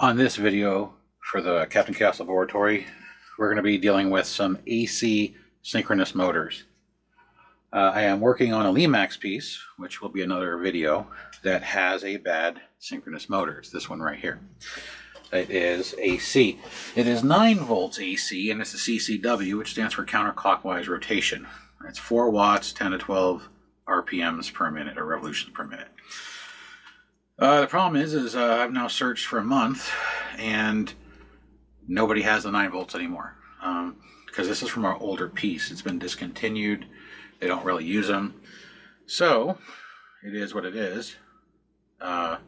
On this video for the Captain Chaos Laboratory, we're going to be dealing with some AC synchronous motors. I am working on a Limax piece, which will be another video, that has a bad synchronous motor. It's this one right here. It is AC. It is 9 volts AC, and it's a CCW, which stands for counterclockwise rotation. It's 4 watts, 10 to 12 RPMs per minute, or revolutions per minute. The problem is I've now searched for a month, and nobody has the 9 volts anymore. Because this is from our older piece. It's been discontinued. They don't really use them. So, it is what it is. But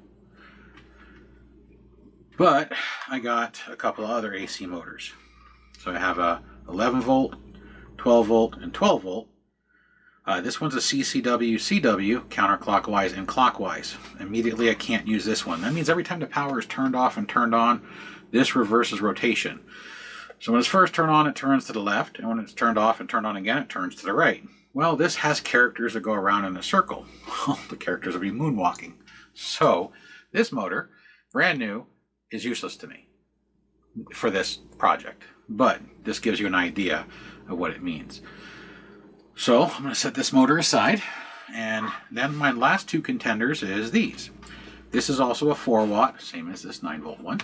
I got a couple of other AC motors. So I have a 11 volt, 12 volt, and 12 volt. This one's a CCW, CW, counterclockwise and clockwise. Immediately I can't use this one. That means every time the power is turned off and turned on, this reverses rotation. So when it's first turned on, it turns to the left, and when it's turned off and turned on again, it turns to the right. Well, this has characters that go around in a circle. The characters will be moonwalking. So this motor, brand new, is useless to me for this project. But this gives you an idea of what it means. So I'm going to set this motor aside, and then my last two contenders is these. This is also a 4 watt, same as this 9 volt one.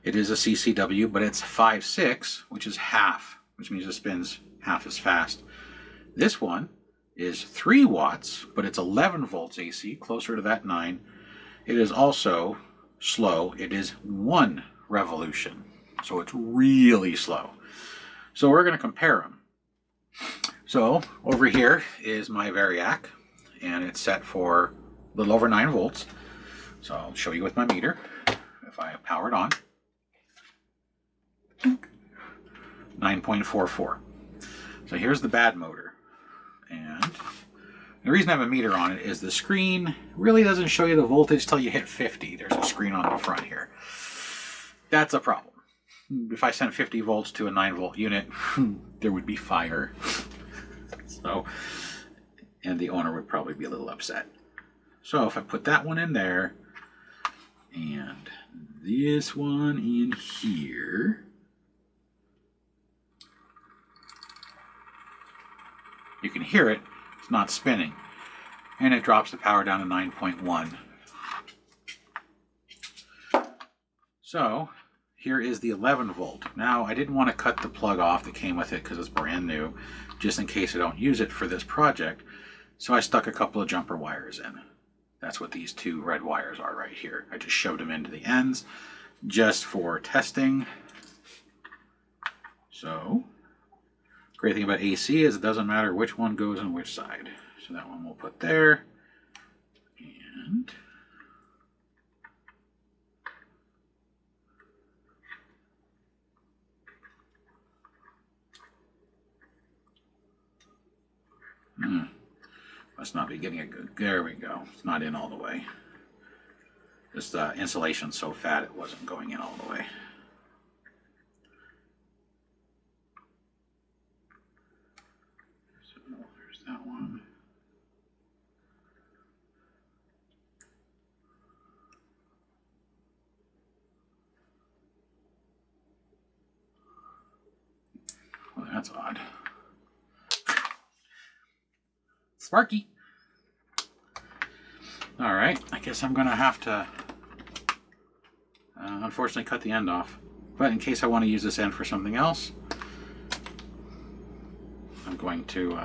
It is a CCW, but it's 5/6, which is half, which means it spins half as fast. This one is 3 watts, but it's 11 volts AC, closer to that 9. It is also slow. It is 1 revolution, so it's really slow. So we're going to compare them. So over here is my Variac, and it's set for a little over 9 volts. So I'll show you with my meter. If I power it on, 9.44. So here's the bad motor. And the reason I have a meter on it is the screen really doesn't show you the voltage till you hit 50. There's a screen on the front here. That's a problem. If I sent 50 volts to a 9 volt unit, there would be fire. So, and the owner would probably be a little upset. So if I put that one in there, and this one in here, you can hear it, it's not spinning. And it drops the power down to 9.1. So, here is the 11 volt. Now, I didn't want to cut the plug off that came with it because it's brand new, just in case I don't use it for this project. So I stuck a couple of jumper wires in. That's what these 2 red wires are right here. I just shoved them into the ends just for testing. So, great thing about AC is it doesn't matter which one goes on which side. So that one we'll put there. And must not be getting a good. There we go. It's not in all the way. This insulation's so fat it wasn't going in all the way. So there's that one. Well, that's odd. Sparky. All right, I guess I'm going to have to, unfortunately, cut the end off. But in case I want to use this end for something else, I'm going to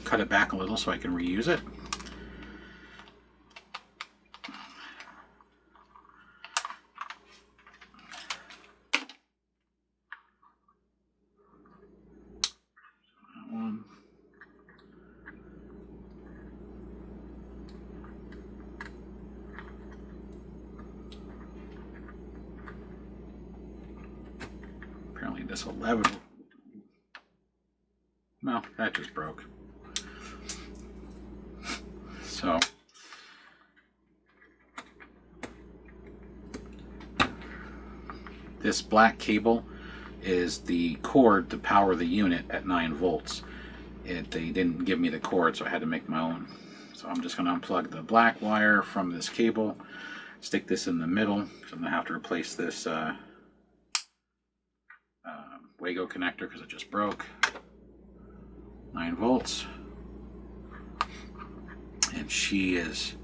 cut it back a little so I can reuse it. Apparently this 11. No, that just broke. So this black cable is the cord to power the unit at 9 volts. They didn't give me the cord, so I had to make my own. So I'm just going to unplug the black wire from this cable, stick this in the middle, so I'm going to have to replace this Wago connector because it just broke. 9 volts. And she is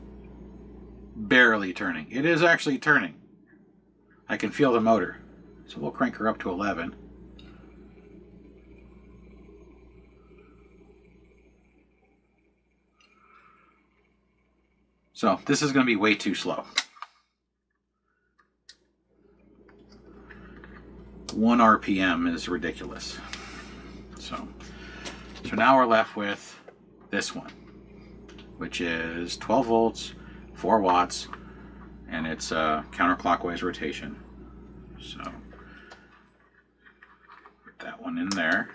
barely turning. It is actually turning. I can feel the motor. So we'll crank her up to 11. So this is going to be way too slow. 1 RPM is ridiculous. So now we're left with this one, which is 12 volts, 4 watts, and it's counterclockwise rotation. So put that one in there.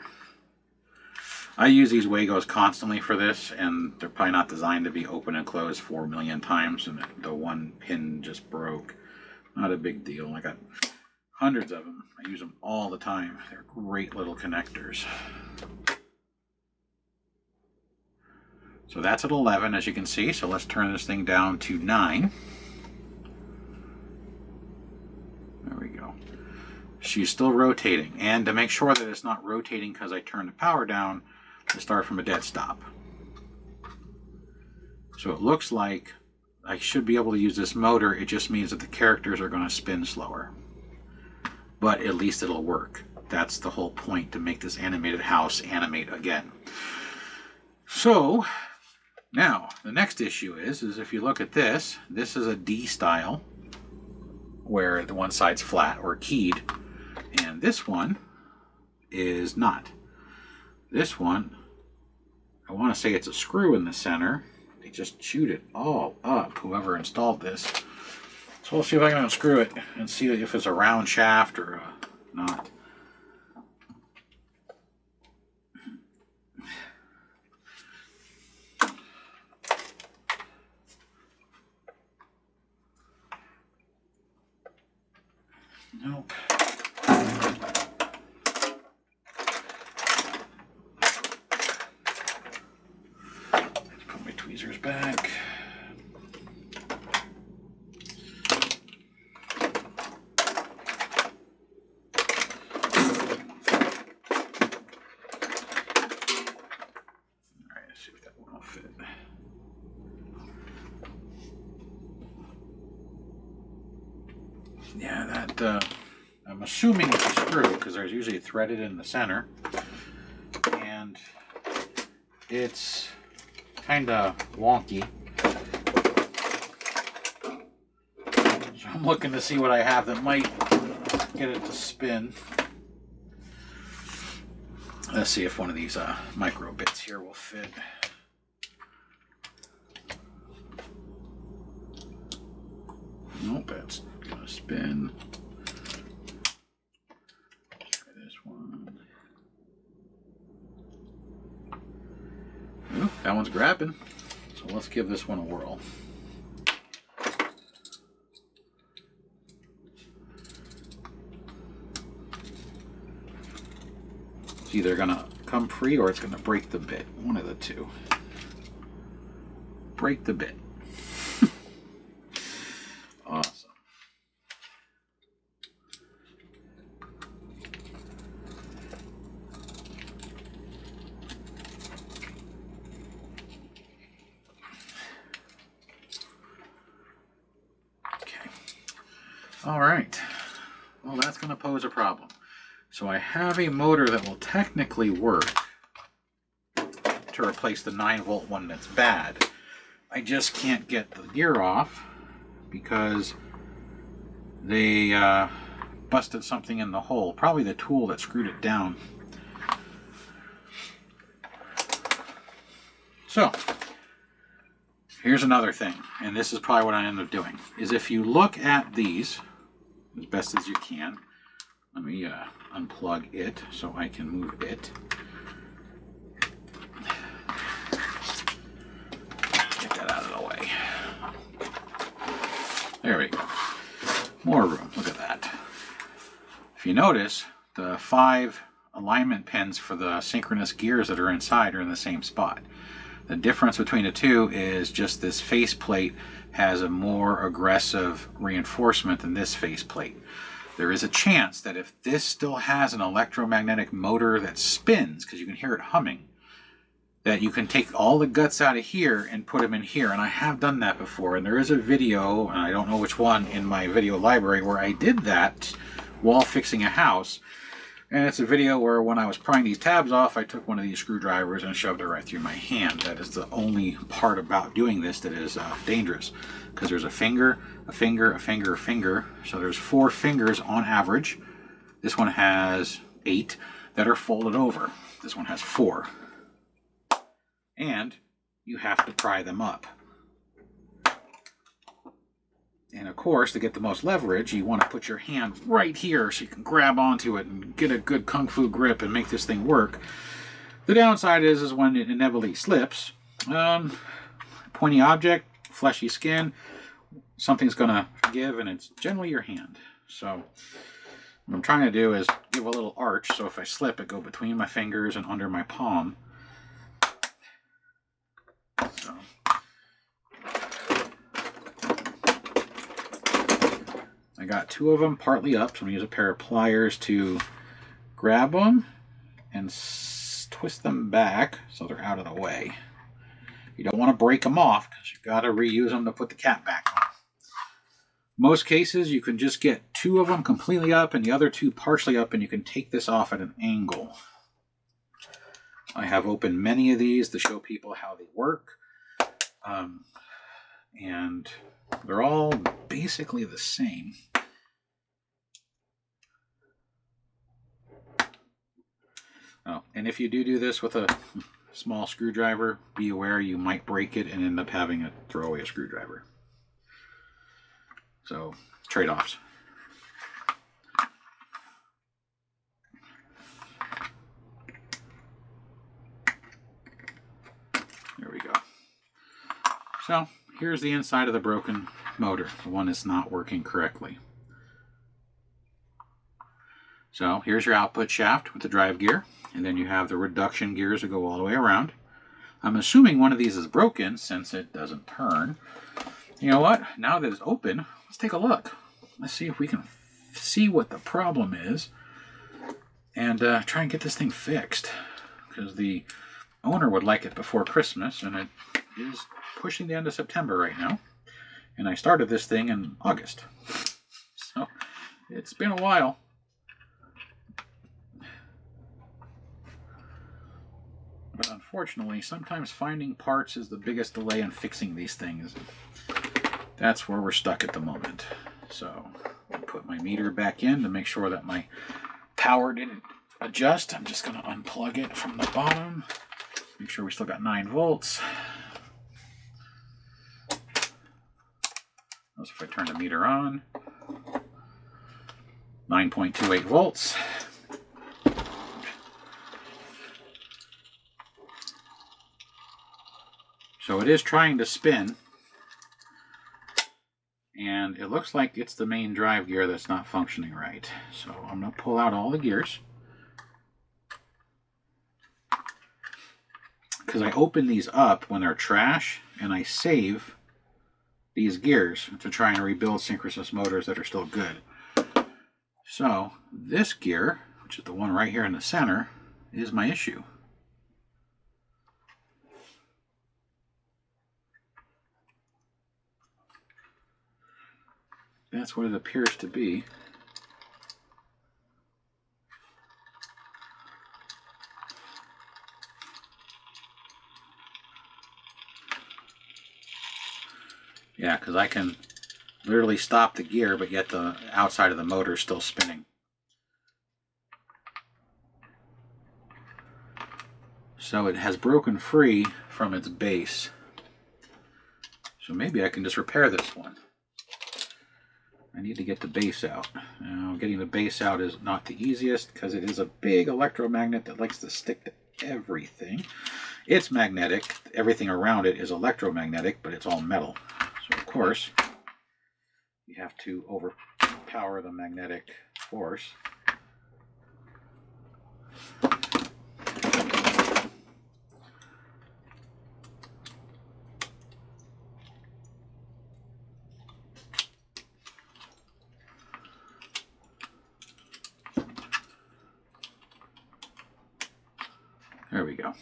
I use these Wagos constantly for this, and they're probably not designed to be open and closed 4 million times, and the one pin just broke. Not a big deal. I got hundreds of them. I use them all the time. They're great little connectors. So that's at 11, as you can see. So let's turn this thing down to 9. There we go. She's still rotating. And to make sure that it's not rotating because I turned the power down, I start from a dead stop. So it looks like I should be able to use this motor. It just means that the characters are going to spin slower. But at least it'll work. That's the whole point, to make this animated house animate again. So now the next issue is if you look at this, this is a D style where the one side's flat or keyed, and this one is not. This one, I want to say it's a screw in the center. They just chewed it all up, whoever installed this. So we'll see if I can unscrew it and see if it's a round shaft or not. Nope. Put my tweezers back. Yeah, that I'm assuming it's a screw because there's usually threaded in the center, and it's kind of wonky. So I'm looking to see what I have that might get it to spin. Let's see if one of these micro bits here will fit. Nope, that's gonna spin. Try this one. Ooh, that one's grabbing. So let's give this one a whirl. It's either gonna come free or it's gonna break the bit. One of the two. Break the bit. Awesome. Okay. All right. Well, that's going to pose a problem. So I have a motor that will technically work to replace the 9-volt one that's bad. I just can't get the gear off because they busted something in the hole. Probably the tool that screwed it down. So, here's another thing, and this is probably what I end up doing, is if you look at these as best as you can, let me unplug it so I can move it. Get that out of the way. There we go. More room. Look at that. If you notice, the 5 alignment pins for the synchronous gears that are inside are in the same spot. The difference between the two is just this faceplate has a more aggressive reinforcement than this faceplate. There is a chance that if this still has an electromagnetic motor that spins, because you can hear it humming, that you can take all the guts out of here and put them in here. And I have done that before, and there is a video, and I don't know which one, in my video library where I did that while fixing a house. And it's a video where when I was prying these tabs off, I took one of these screwdrivers and shoved it right through my hand. That is the only part about doing this that is dangerous, because there's a finger, a finger, a finger, a finger. So there's 4 fingers on average. This one has 8 that are folded over. This one has 4. And you have to pry them up. And of course, to get the most leverage, you want to put your hand right here so you can grab onto it and get a good kung fu grip and make this thing work. The downside is when it inevitably slips, pointy object, fleshy skin, something's going to give, and it's generally your hand. So what I'm trying to do is give a little arch, so if I slip, it go between my fingers and under my palm. So I got 2 of them partly up, so I'm going to use a pair of pliers to grab them and twist them back so they're out of the way. You don't want to break them off because you've got to reuse them to put the cap back on. Most cases you can just get 2 of them completely up and the other 2 partially up, and you can take this off at an angle. I have opened many of these to show people how they work. And they're all basically the same. Oh, and if you do this with a small screwdriver, be aware you might break it and end up having to throw away a screwdriver. So, trade-offs. There we go. So, here's the inside of the broken motor, the one that's not working correctly. So here's your output shaft with the drive gear, and then you have the reduction gears that go all the way around. I'm assuming one of these is broken since it doesn't turn. You know what? Now that it's open, let's take a look. Let's see if we can see what the problem is and try and get this thing fixed, because the owner would like it before Christmas, and it is pushing the end of September right now, and I started this thing in August, so it's been a while. But unfortunately, sometimes finding parts is the biggest delay in fixing these things. That's where we're stuck at the moment. So I'll put my meter back in to make sure that my power didn't adjust. I'm just going to unplug it from the bottom. Make sure we still got 9 volts. Notice if I turn the meter on, 9.28 volts. So it is trying to spin, and it looks like it's the main drive gear that's not functioning right. So I'm going to pull out all the gears, because I open these up when they're trash, and I save these gears to try and rebuild synchronous motors that are still good. So this gear, which is the one right here in the center, is my issue. That's what it appears to be. Yeah, because I can literally stop the gear, but yet the outside of the motor is still spinning. So it has broken free from its base. So maybe I can just repair this one. I need to get the base out. Now, getting the base out is not the easiest because it is a big electromagnet that likes to stick to everything. It's magnetic. Everything around it is electromagnetic, but it's all metal. So, of course, you have to overpower the magnetic force. There we go.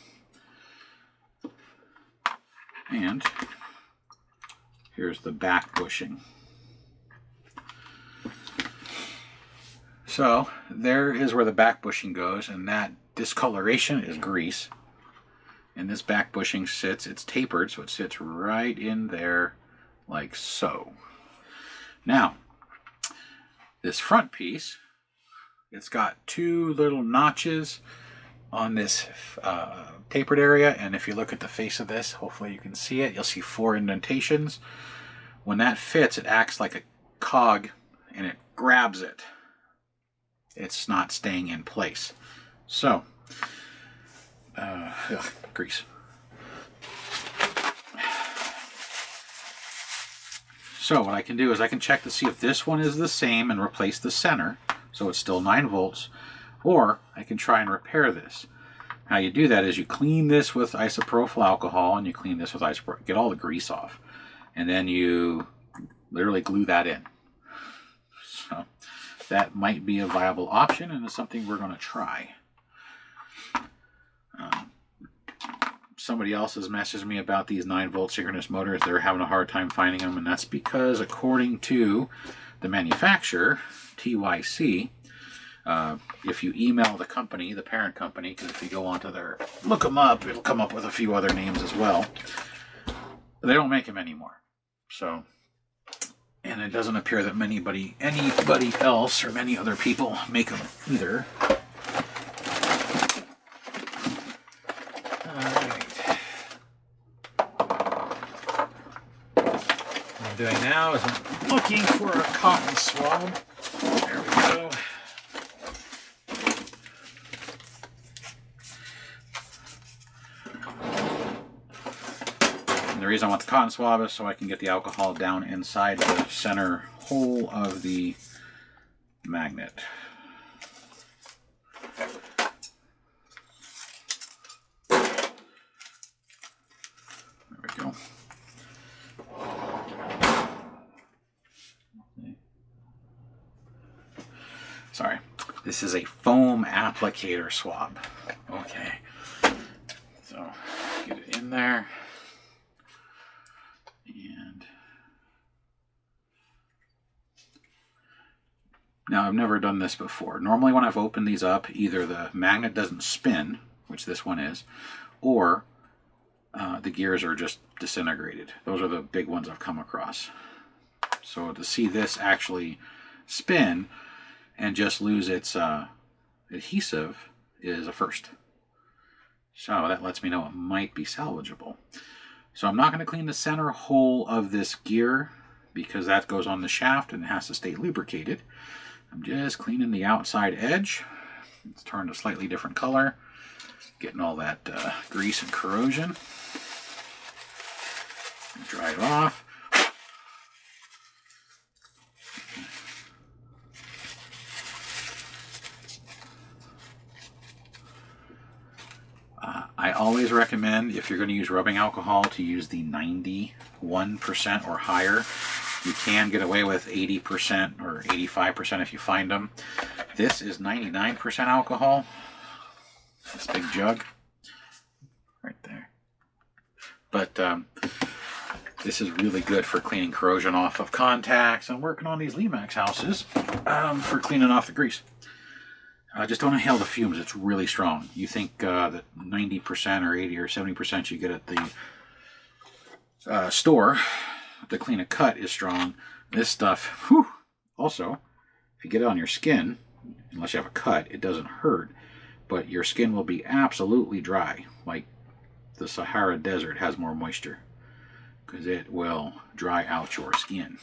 And here's the back bushing. So there is where the back bushing goes, and that discoloration is grease. And this back bushing sits, it's tapered, so it sits right in there like so. Now, this front piece, it's got two little notches on this tapered area, and if you look at the face of this, hopefully you can see it, you'll see 4 indentations. When that fits, it acts like a cog and it grabs it. It's not staying in place. So, grease. So what I can do is I can check to see if this one is the same and replace the center, so it's still 9 volts, or I can try and repair this. How you do that is you clean this with isopropyl alcohol, and you clean this with isopropyl, get all the grease off, and then you literally glue that in. So that might be a viable option, and it's something we're going to try. Somebody else has messaged me about these 9-volt synchronous motors. They're having a hard time finding them, and that's because, according to the manufacturer, TYC, if you email the company, the parent company, because if you go onto their, look them up, it'll come up with a few other names as well. They don't make them anymore. So, and it doesn't appear that anybody else or many other people make them either. Doing now is I'm looking for a cotton swab. There we go. And the reason I want the cotton swab is so I can get the alcohol down inside the center hole of the magnet. There we go. Sorry, this is a foam applicator swab. Okay, so get it in there, and now I've never done this before. Normally when I've opened these up, either the magnet doesn't spin, which this one is, or the gears are just disintegrated. Those are the big ones I've come across. So to see this actually spin and just lose its adhesive is a first. So that lets me know it might be salvageable. So I'm not going to clean the center hole of this gear because that goes on the shaft and it has to stay lubricated. I'm just cleaning the outside edge. It's turned a slightly different color, getting all that grease and corrosion. Dry it off. I always recommend, if you're going to use rubbing alcohol, to use the 91% or higher. You can get away with 80% or 85% if you find them. This is 99% alcohol. This big jug right there. But this is really good for cleaning corrosion off of contacts and working on these Lemax houses for cleaning off the grease. Just don't inhale the fumes. It's really strong. You think that 90% or 80 or 70% you get at the store to clean a cut is strong. This stuff, whew. Also, if you get it on your skin, unless you have a cut, it doesn't hurt, but your skin will be absolutely dry. Like the Sahara Desert has more moisture because it will dry out your skin.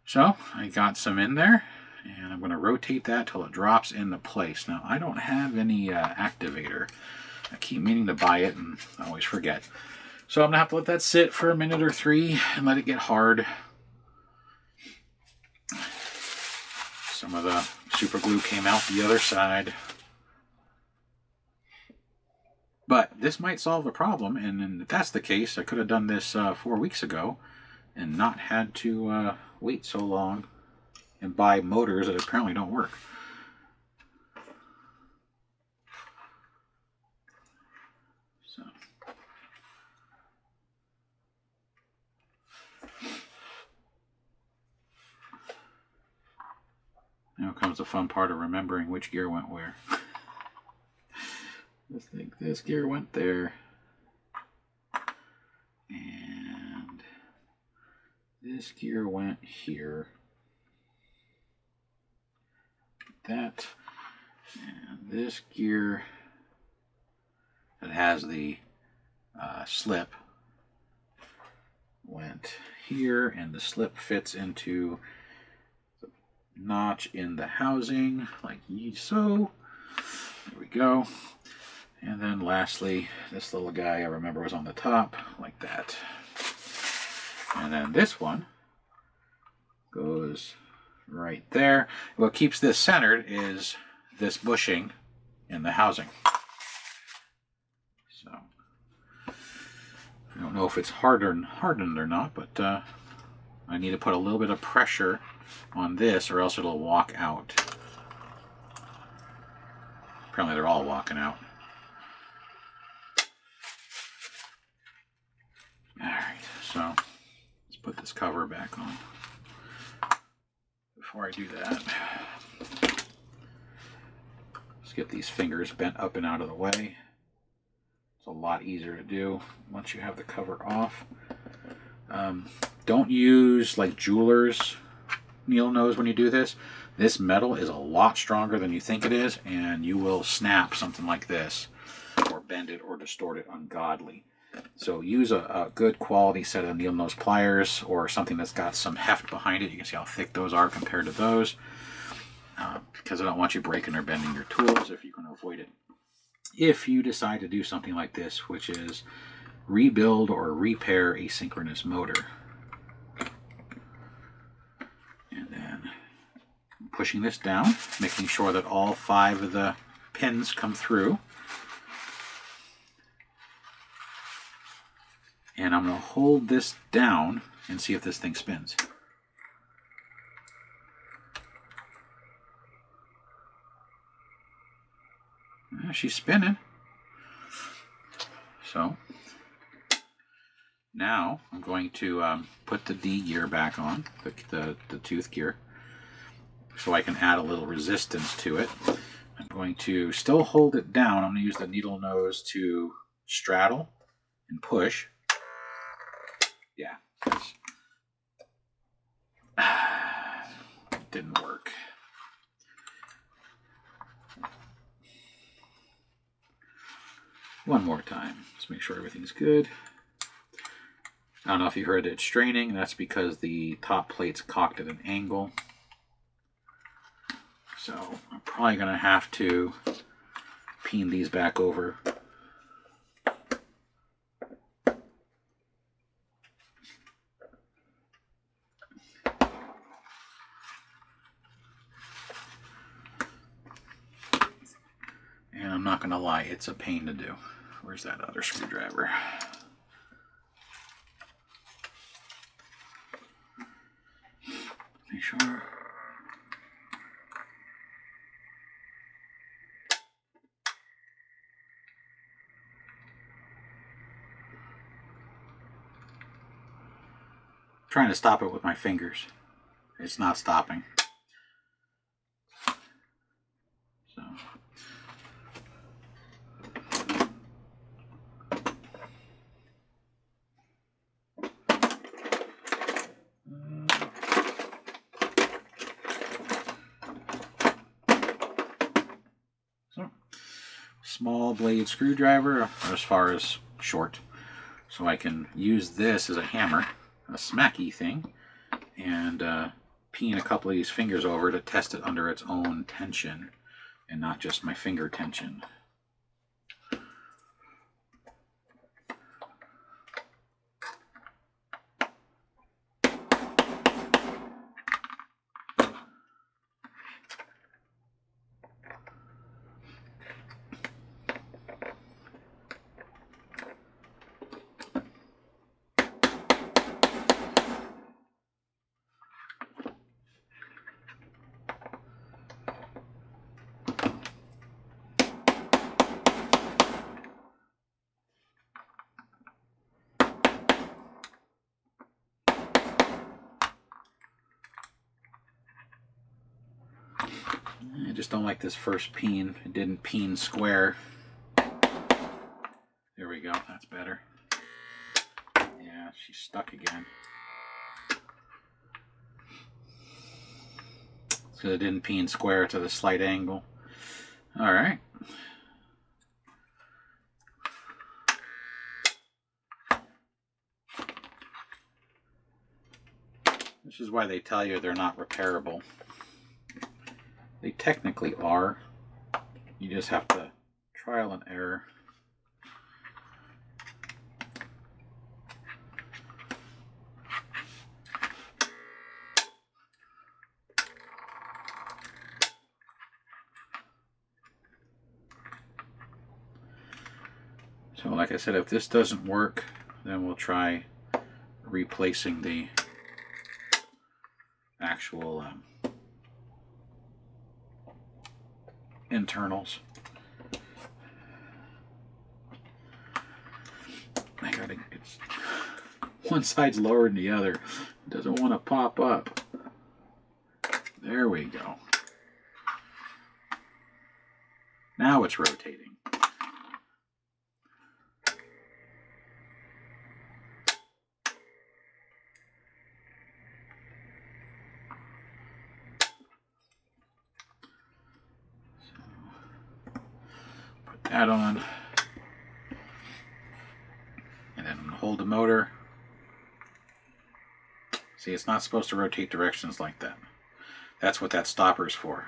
So I got some in there. And I'm going to rotate that till it drops into place. Now, I don't have any activator. I keep meaning to buy it and I always forget. So I'm going to have to let that sit for a minute or 3 and let it get hard. Some of the super glue came out the other side. But this might solve the problem, and if that's the case, I could have done this 4 weeks ago and not had to wait so long and buy motors that apparently don't work. Now comes the fun part of remembering which gear went where. I think this gear went there. And this gear went here. That. And this gear that has the slip went here, and the slip fits into the notch in the housing, like so. There we go. And then lastly, this little guy I remember was on the top, like that. And then this one goes right there. What keeps this centered is this bushing in the housing. So I don't know if it's hardened or not, but I need to put a little bit of pressure on this or else it'll walk out. Apparently they're all walking out. Alright, so let's put this cover back on. Before I do that, let's get these fingers bent up and out of the way. It's a lot easier to do once you have the cover off. Don't use like jeweler's needle nose when you do this. This metal is a lot stronger than you think it is, and you will snap something like this or bend it or distort it ungodly. So use a good quality set of needle nose pliers or something that's got some heft behind it. You can see how thick those are compared to those, because I don't want you breaking or bending your tools if you can avoid it. If you decide to do something like this, which is rebuild or repair a synchronous motor. And then pushing this down, making sure that all 5 of the pins come through. And I'm going to hold this down and see if this thing spins. She's spinning. So now I'm going to put the D gear back on, the tooth gear, so I can add a little resistance to it. I'm going to still hold it down. I'm going to use the needle nose to straddle and push. Yeah. Didn't work. One more time. Let's make sure everything's good. I don't know if you heard it straining. That's because the top plate's cocked at an angle. So I'm probably going to have to peen these back over. And I'm not going to lie, it's a pain to do. Where's that other screwdriver? Make sure. Trying to stop it with my fingers. It's not stopping. So. Small blade screwdriver, as far as short, so I can use this as a hammer, a smacky thing, and peen a couple of these fingers over to test it under its own tension and not just my finger tension. I just don't like this first peen. It didn't peen square. There we go. That's better. Yeah, she's stuck again. So it didn't peen square to the slight angle. All right. This is why they tell you they're not repairable. They technically are. You just have to trial and error. So like I said, if this doesn't work, then we'll try replacing the actual internals. It's one side's lower than the other. It doesn't want to pop up. There we go. Now it's rotating. Put that on. And then hold the motor. See, it's not supposed to rotate directions like that. That's what that stopper's for.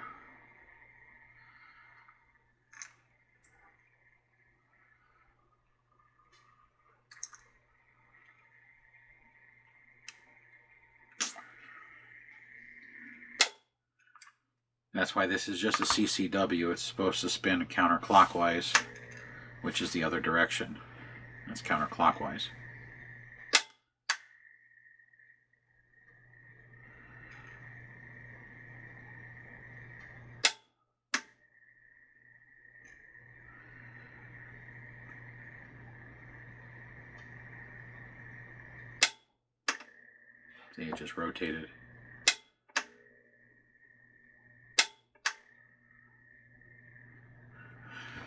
That's why this is just a CCW. It's supposed to spin counterclockwise, which is the other direction. That's counterclockwise. See, it just rotated.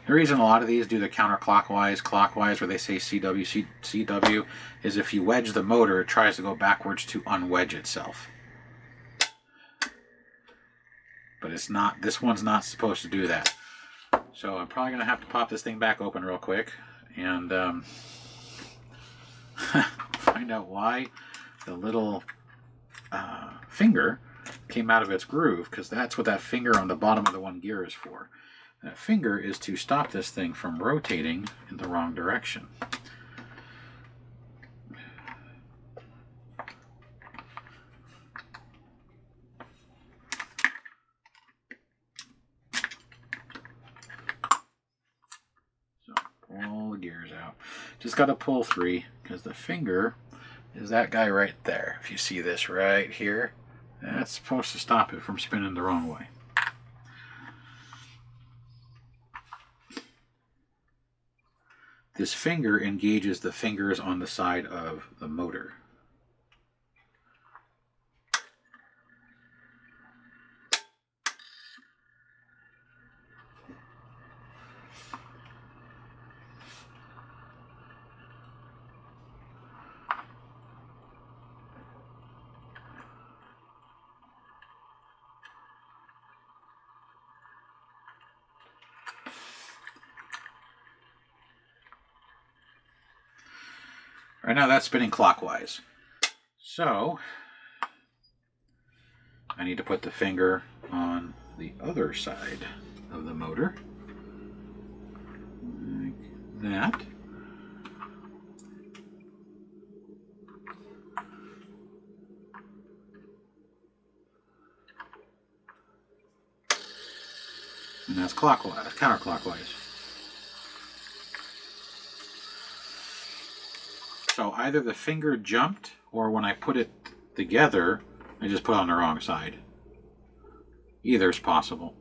The reason a lot of these do the counterclockwise, clockwise, where they say CW, CW, is if you wedge the motor, it tries to go backwards to unwedge itself. But it's not, this one's not supposed to do that. So I'm probably going to have to pop this thing back open real quick and find out why the little finger came out of its groove, because that's what that finger on the bottom of the one gear is for. That finger is to stop this thing from rotating in the wrong direction. So pull the gears out. Just got to pull 3, because the finger is that guy right there. If you see this right here, that's supposed to stop it from spinning the wrong way. This finger engages the fingers on the side of the motor. Right now that's spinning clockwise. So I need to put the finger on the other side of the motor. Like that. And that's clockwise, counterclockwise. So either the finger jumped, or when I put it together, I just put it on the wrong side. Either is possible.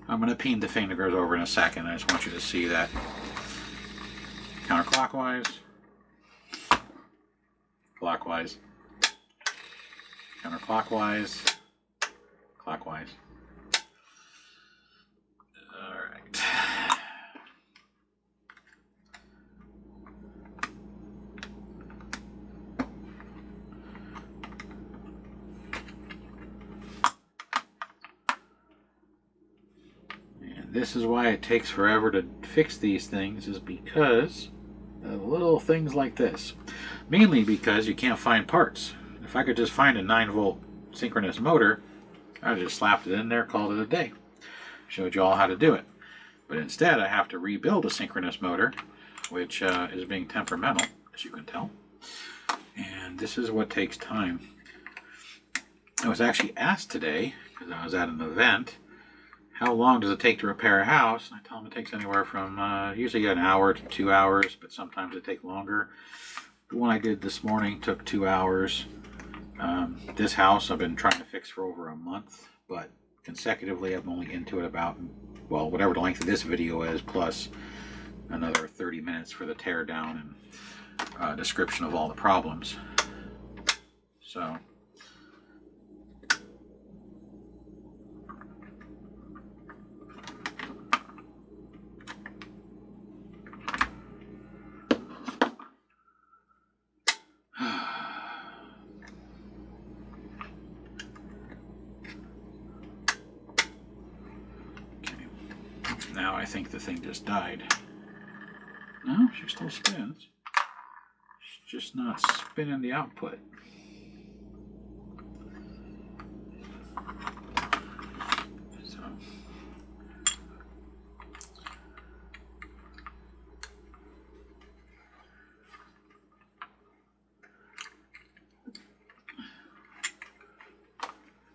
I'm going to peen the thing that goes over in a second. I just want you to see that counterclockwise, clockwise, counterclockwise, clockwise. All right. And this is why it takes forever to fix these things, is because of little things like this. Mainly because you can't find parts. If I could just find a 9-volt synchronous motor, I'd just slapped it in there, called it a day. Showed you all how to do it. But instead, I have to rebuild a synchronous motor, which is being temperamental, as you can tell. And this is what takes time. I was actually asked today, because I was at an event, how long does it take to repair a house? And I tell them it takes anywhere from usually an hour to 2 hours, but sometimes it takes longer. The one I did this morning took 2 hours. This house I've been trying to fix for over a month, but consecutively I'm only into it about, well, whatever the length of this video is, plus another 30 minutes for the tear down and description of all the problems. So now I think the thing just died. No, she still spins. She's just not spinning the output. So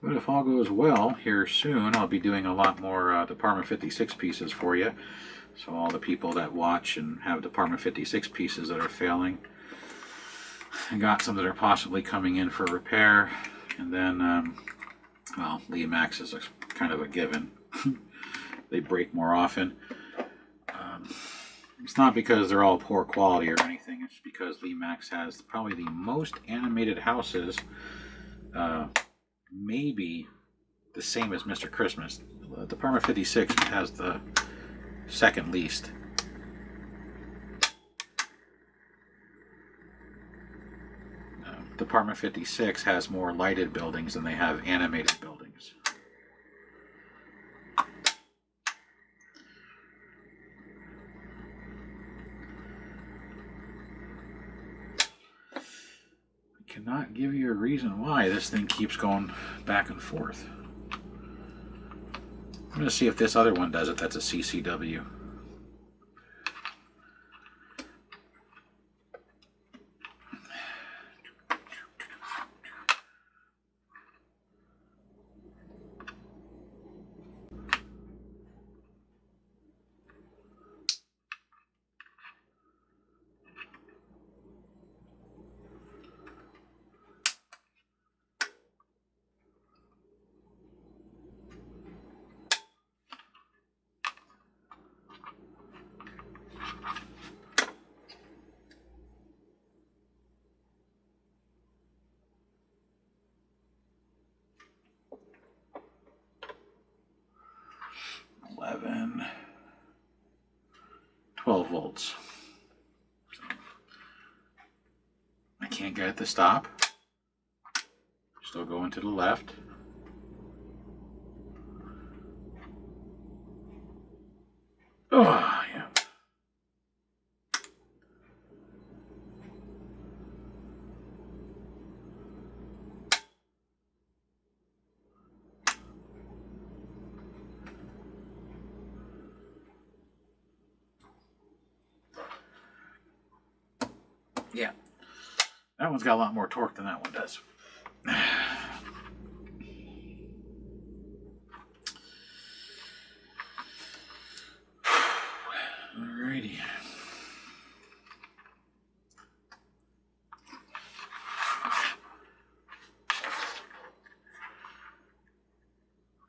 but if all goes well, here soon I'll be doing a lot more Department 56 pieces for you. So all the people that watch and have Department 56 pieces that are failing, I got some that are possibly coming in for repair. And then, well, Limax is kind of a given. They break more often. It's not because they're all poor quality or anything. It's because Limax has probably the most animated houses, maybe the same as Mr. Christmas. Department 56 has the second least. Department 56 has more lighted buildings than they have animated buildings. I cannot give you a reason why this thing keeps going back and forth. I'm going to see if this other one does it. That's a CCW. $11, 12 volts. I can't get it to stop. Still going to the left. Oh, yeah. Yeah. That one's got a lot more torque than that one does. Alrighty.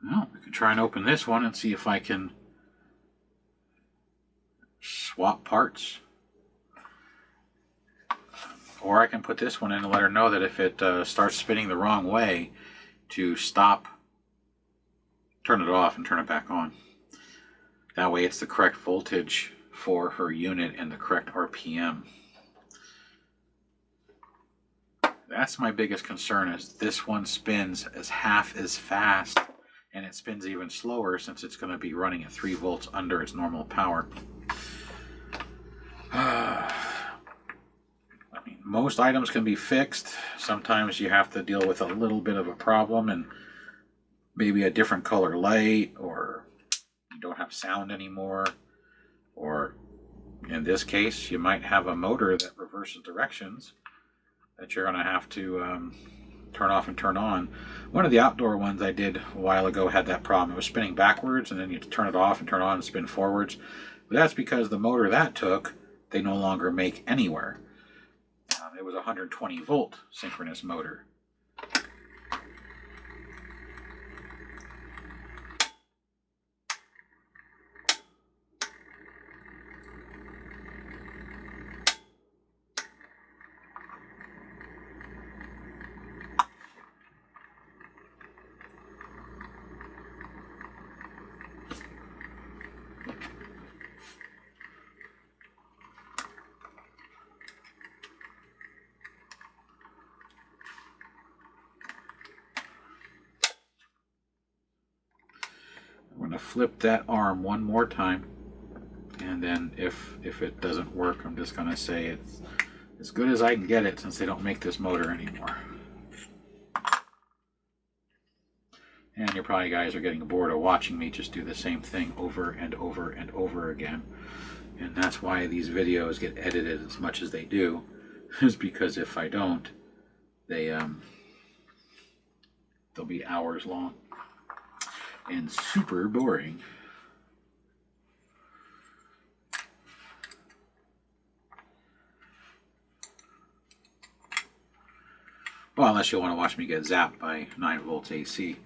Well, we can try and open this one and see if I can swap parts. Or I can put this one in and let her know that if it starts spinning the wrong way, to stop, turn it off and turn it back on. That way it's the correct voltage for her unit and the correct RPM. That's my biggest concern, is this one spins as half as fast, and it spins even slower since it's going to be running at 3 volts under its normal power. I mean, most items can be fixed. Sometimes you have to deal with a little bit of a problem and maybe a different color light, or you don't have sound anymore, or in this case you might have a motor that reverses directions that you're going to have to turn off and turn on. One of the outdoor ones I did a while ago had that problem. It was spinning backwards, and then you turn it off and turn it on and spin forwards. But that's because the motor that took, they no longer make anywhere. It was a 120 volt synchronous motor. I'm going to flip that arm one more time, and then if it doesn't work, I'm just going to say it's as good as I can get it, since they don't make this motor anymore. And you probably guys are getting bored of watching me just do the same thing over and over and over again. And that's why these videos get edited as much as they do, is because if I don't, they'll be hours long and super boring. Well, unless you want to watch me get zapped by 9 volts AC.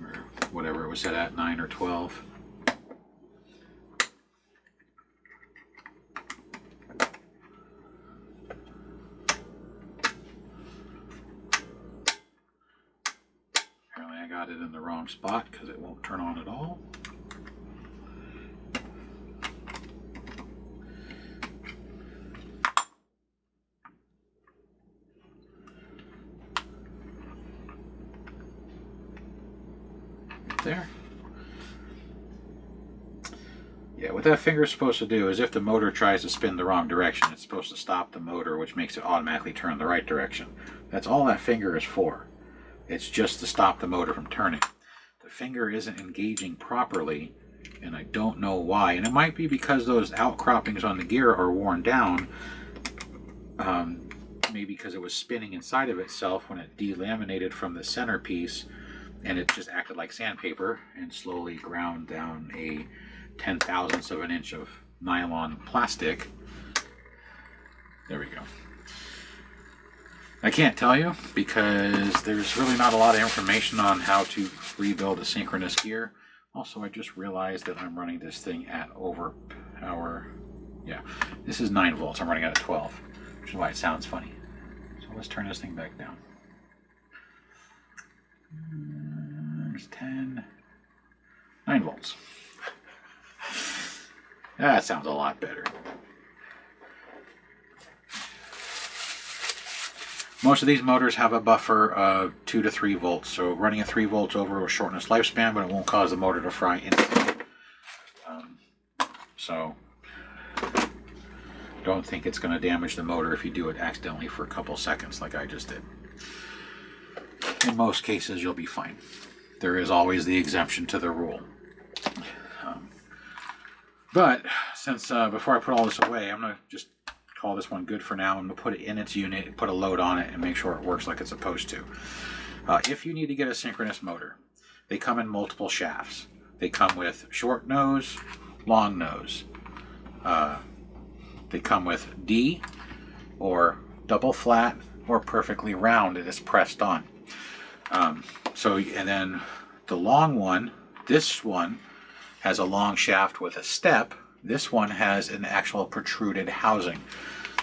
Or whatever it was set at, 9 or 12. Apparently I got it in the wrong spot because it won't turn on at all. There. Yeah, what that finger is supposed to do is if the motor tries to spin the wrong direction, it's supposed to stop the motor, which makes it automatically turn the right direction. That's all that finger is for. It's just to stop the motor from turning. The finger isn't engaging properly, and I don't know why. And it might be because those outcroppings on the gear are worn down. Maybe because it was spinning inside of itself when it delaminated from the centerpiece, and it just acted like sandpaper and slowly ground down a 10,000th of an inch of nylon plastic. There we go. I can't tell you because there's really not a lot of information on how to rebuild a synchronous gear. Also, I just realized that I'm running this thing at overpower. Yeah, this is 9 volts. I'm running at 12, which is why it sounds funny. So let's turn this thing back down. There's 10. 9 volts. That sounds a lot better. Most of these motors have a buffer of 2 to 3 volts, so running at 3 volts over will shorten its lifespan, but it won't cause the motor to fry instantly. So don't think it's going to damage the motor if you do it accidentally for a couple seconds like I just did. In most cases, you'll be fine. There is always the exemption to the rule. But since before I put all this away, I'm going to just call this one good for now. I'm going to put it in its unit, put a load on it, and make sure it works like it's supposed to. If you need to get a synchronous motor, they come in multiple shafts. They come with short nose, long nose. They come with D or double flat or perfectly round. It is pressed on. And then the long one, this one has a long shaft with a step. This one has an actual protruded housing.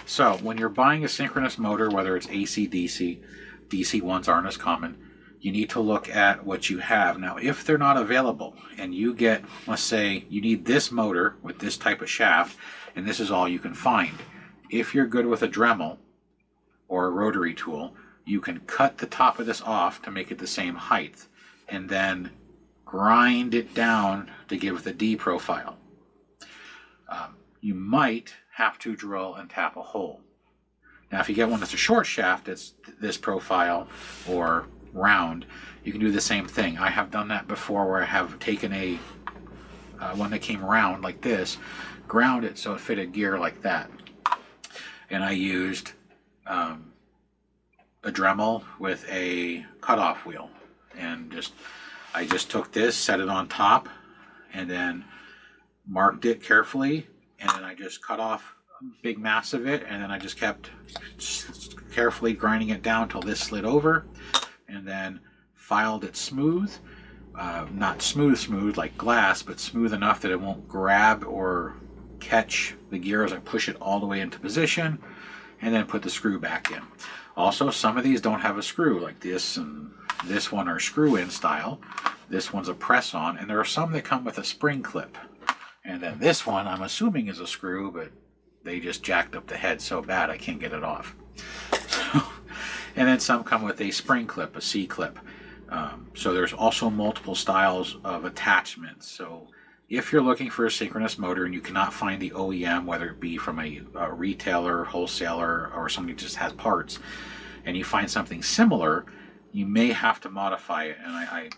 So when you're buying a synchronous motor, whether it's AC, DC, DC ones aren't as common, you need to look at what you have. Now, if they're not available and you get, let's say you need this motor with this type of shaft, and this is all you can find. If you're good with a Dremel or a rotary tool, you can cut the top of this off to make it the same height and then grind it down to give the D profile. You might have to drill and tap a hole. Now, if you get one that's a short shaft, it's this profile or round, you can do the same thing. I have done that before where I have taken a one that came round like this, ground it so it fitted gear like that. And I used a Dremel with a cutoff wheel. And I just took this, set it on top, and then marked it carefully, and then I just cut off a big mass of it, and then I just kept carefully grinding it down till this slid over, and then filed it smooth. Not smooth like glass, but smooth enough that it won't grab or catch the gear as I push it all the way into position, and then put the screw back in. Also, some of these don't have a screw, like this and this one are screw-in style. This one's a press-on, and there are some that come with a spring clip. And then this one, I'm assuming is a screw, but they just jacked up the head so bad I can't get it off. And then some come with a spring clip, a C-clip. So there's also multiple styles of attachments. So if you're looking for a synchronous motor and you cannot find the OEM, whether it be from a retailer, wholesaler, or somebody who just has parts, and you find something similar, you may have to modify it. And I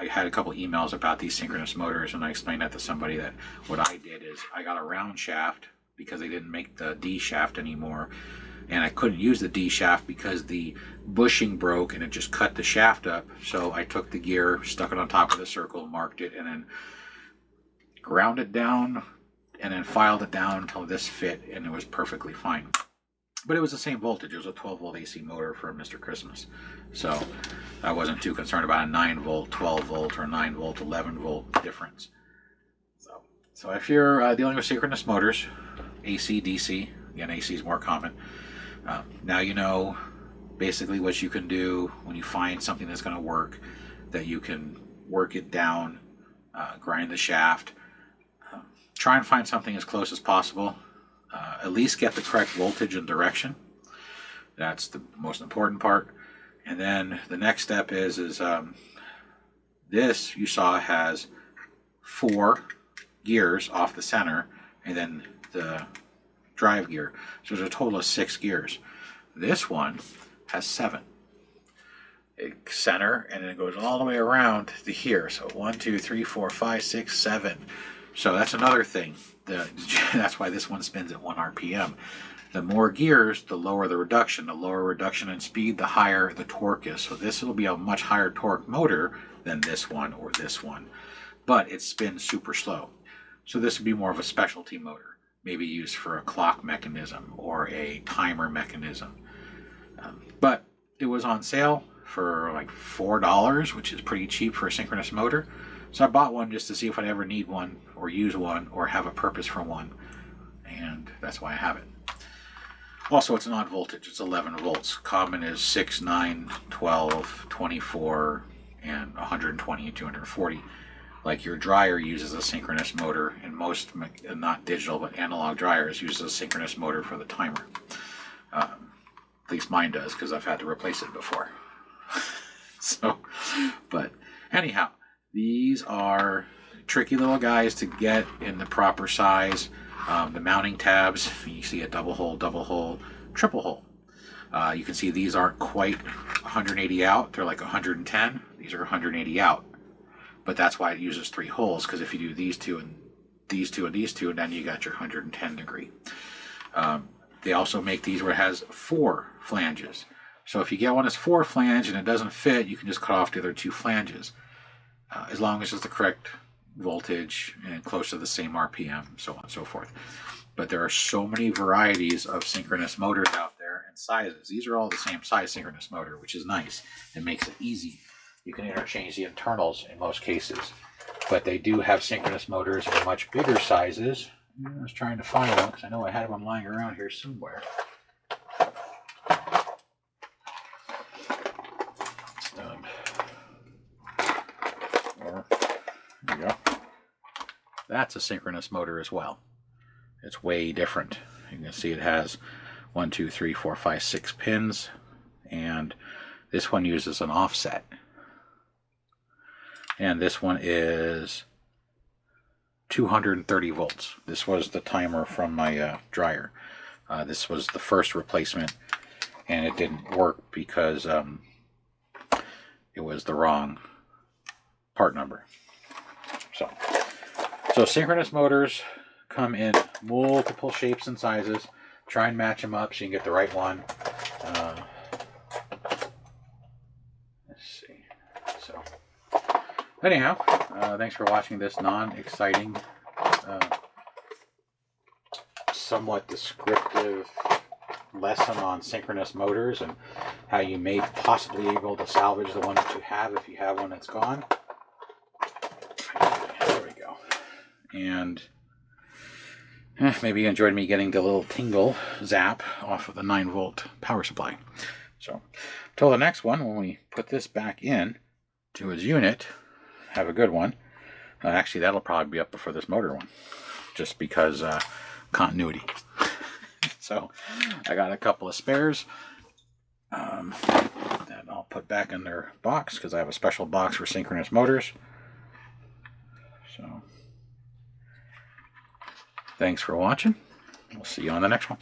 had a couple emails about these synchronous motors, and I explained that to somebody that what I did is I got a round shaft because they didn't make the D shaft anymore, and I couldn't use the D shaft because the bushing broke and it just cut the shaft up. So I took the gear, stuck it on top of the circle, marked it, and then ground it down, and then filed it down until this fit, and it was perfectly fine. But it was the same voltage. It was a 12-volt AC motor for Mr. Christmas. So I wasn't too concerned about a 9-volt, 12-volt, or 9-volt, 11-volt difference. So if you're dealing with synchronous motors, AC, DC, again, AC is more common. Now you know basically what you can do when you find something that's going to work, that you can work it down, grind the shaft, try and find something as close as possible. At least get the correct voltage and direction. That's the most important part. And then the next step is this you saw has 4 gears off the center, and then the drive gear. So there's a total of 6 gears. This one has 7. Center, and then it goes all the way around to here. So 1, 2, 3, 4, 5, 6, 7. So that's another thing. That's why this one spins at 1 RPM. The more gears, the lower the reduction. The lower reduction in speed, the higher the torque is. So this will be a much higher torque motor than this one or this one. But it spins super slow. So this would be more of a specialty motor, maybe used for a clock mechanism or a timer mechanism. But it was on sale for like $4, which is pretty cheap for a synchronous motor. So I bought one just to see if I'd ever need one or use one or have a purpose for one. And that's why I have it. Also, it's an odd voltage. It's 11 volts. Common is 6, 9, 12, 24, and 120 and 240. Like your dryer uses a synchronous motor, and most, not digital, but analog dryers uses a synchronous motor for the timer. At least mine does, because I've had to replace it before. But anyhow, these are tricky little guys to get in the proper size. The mounting tabs, you see a double hole, triple hole. You can see these aren't quite 180 out. They're like 110. These are 180 out. But that's why it uses 3 holes, because if you do these two and these two and these two, and then you got your 110 degree. They also make these where it has 4 flanges. So if you get one that's 4 flange and it doesn't fit, you can just cut off the other 2 flanges. As long as it's the correct voltage and close to the same RPM, so on and so forth. But there are so many varieties of synchronous motors out there, different sizes. These are all the same size synchronous motor, which is nice. It makes it easy. You can interchange the internals in most cases. But they do have synchronous motors in much bigger sizes. I was trying to find one because I know I had one lying around here somewhere. There you go. That's a synchronous motor as well. It's way different. You can see it has 1, 2, 3, 4, 5, 6 pins, and this one uses an offset. And this one is 230 volts. This was the timer from my dryer. This was the first replacement, and it didn't work because it was the wrong part number. So synchronous motors come in multiple shapes and sizes. Try and match them up so you can get the right one. Let's see. So anyhow, thanks for watching this non-exciting, somewhat descriptive lesson on synchronous motors and how you may possibly be able to salvage the one that you have if you have one that's gone. There we go. And maybe you enjoyed me getting the little tingle zap off of the 9-volt power supply. So until the next one, when we put this back in to its unit, have a good one. Actually, that'll probably be up before this motor one, just because continuity. So I got a couple of spares that I'll put back in their box because I have a special box for synchronous motors. So thanks for watching. We'll see you on the next one.